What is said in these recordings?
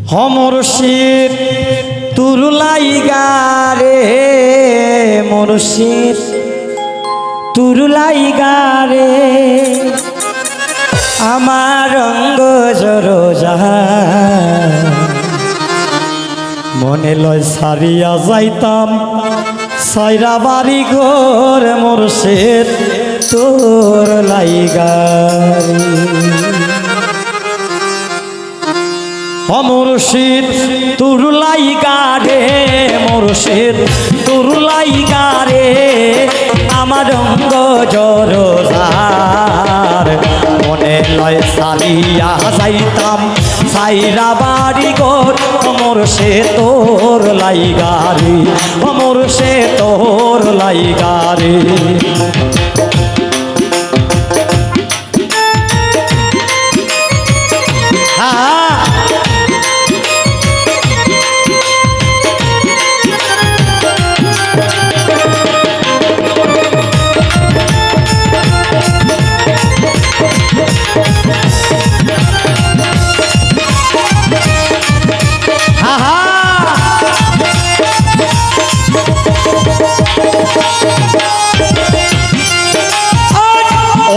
মুর্শিদ তুরুলাইগা রে মুর্শিদ তুরুলাইগা রে আমার রঙ্গ জরোজা মনে লয় সারিয়া যাইতাম সাইরা বাড়ি ঘর মুর্শিদ তোর লাইগা মুর্শিদ তুরুলাইগা রে মুর্শিদ তুরুলাইগা রে আমার রঙ্গ জরোজার মনে লয় সারিয়া যাইতাম সাইরা বাড়ি ঘর মুর্শিদ তোর লাইগা রে মুর্শিদ তোর লাইগা রে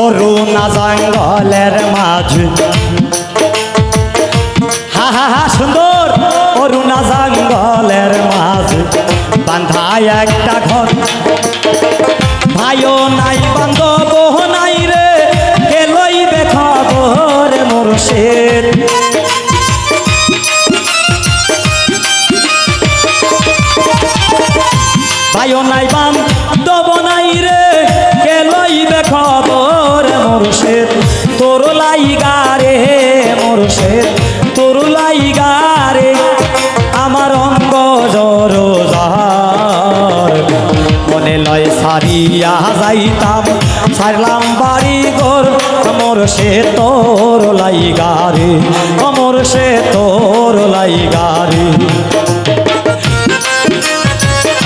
অরুণা জঙ্গলের মাঝে হা হা হা সুন্দর অরুণা জঙ্গলের মাঝে বান্ধায় একটা ঘর ভাইও নাই বান্ধব নাই রে কে লইবে খবর মুর্শিদ ভাইও নাই বান্ধব নাই রে কে লইবে খবর মুর্শিদ তোর লাইগা রে মুর্শিদ তোর লাইগা রে আমার অঙ্গ জরোজার মনে লয় সারিয়া যাইতাম সারলাম বাড়ি ঘর মুর্শিদ তোর লাইগা রে মুর্শিদ তোর লাইগা রে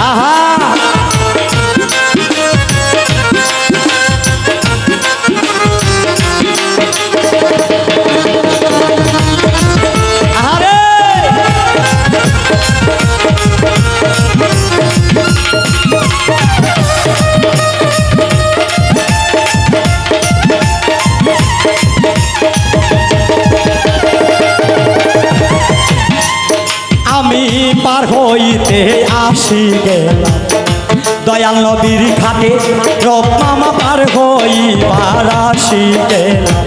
আহা পার হইতে আসি গেলাম দয়াল নবীর ঘাটে রব মামা পার হইবার আসি গেলাম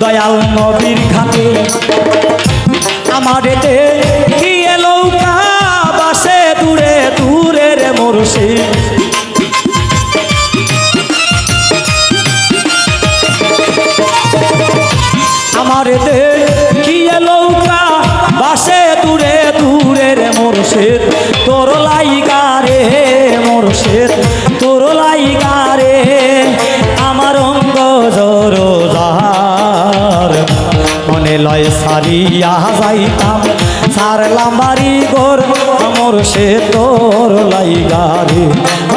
দয়াল নবীর ঘাটে আমার কি নৌকা বাসে দূরে দূরে রে মুর্শিদ আমার কি নৌকা বাসে দূরে দূরে রে মুর্শিদ তোর লাইগা রে মুর্শিদ তোর লাইগা রে আমার অঙ্গ জরোজার মনে লয় সারিয়া যাইতাম সারলাম বাড়ি ঘর মুর্শিদ তোর লাইগা রে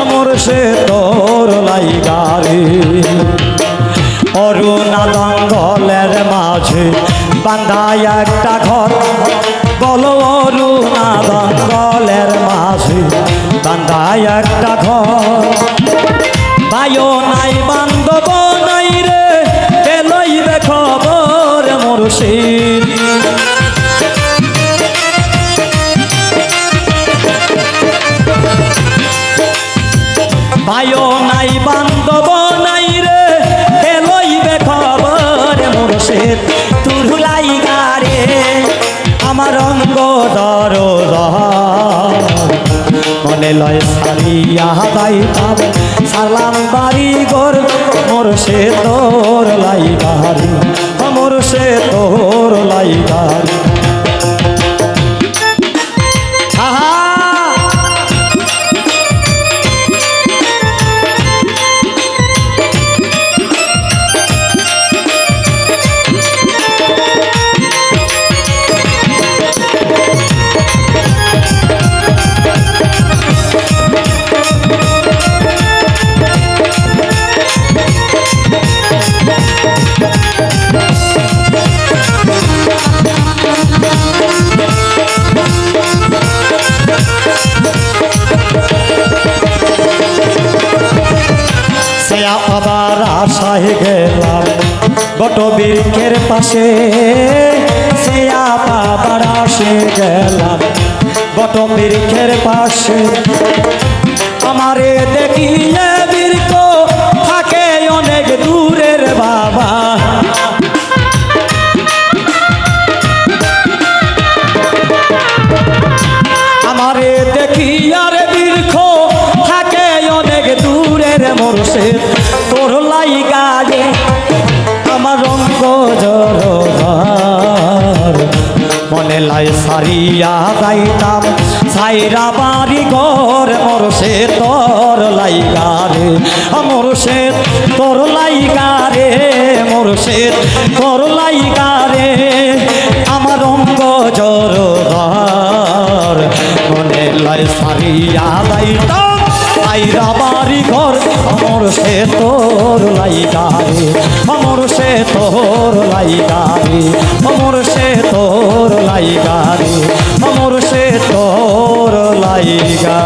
মুর্শিদ তোর লাইগা রে অরুণা জঙ্গলের মাঝে বান্ধায় একটা ঘর বলো অরুণা জঙ্গলের মাঝে বান্ধায় একটা ঘর ভাইও নাই বান্ধব নাই রে কে লইবে খবর মুর্শিদ ভাইও নাই বান্ধব নাই রে কে লইবে খবর মুর্শিদ তোর লাইগা রে আমার অঙ্গ জরোজার মনে লয় সারিয়া যাইতাম সারলাম বাড়ি ঘর মুর্শিদ তোর লাইগা রে মুর্শিদ তোর লাইগা রে আসে সিয়া বাবার আসে গেলাম বট বৃক্ষের পাশে আমারে দেখিয়ে বৃক্ষ থাকে অনেক দূরের বাবা আমারে দেখিয়া রে বৃক্ষ থাকে অনেক দূরের মুর্শিদ তোর লাইগা রে আমার রঙ্গ জরবার মনে লাই সারিয়া যাইতাম সাইরা বাড়ি ঘর মোরসে তোর লাইগা রে মোরসে তোর লাইগা রে মোরসে তোর লাইগা রে আমার রঙ্গ জরবার মনে লাই সারিয়া যাইতাম সাইরা বাড়ি ঘর আমর সে তোর লাইগা রে আমর সে তোর লাইগা রে আমর সে তোর লাইগা রে আমর সে তোর লাইগা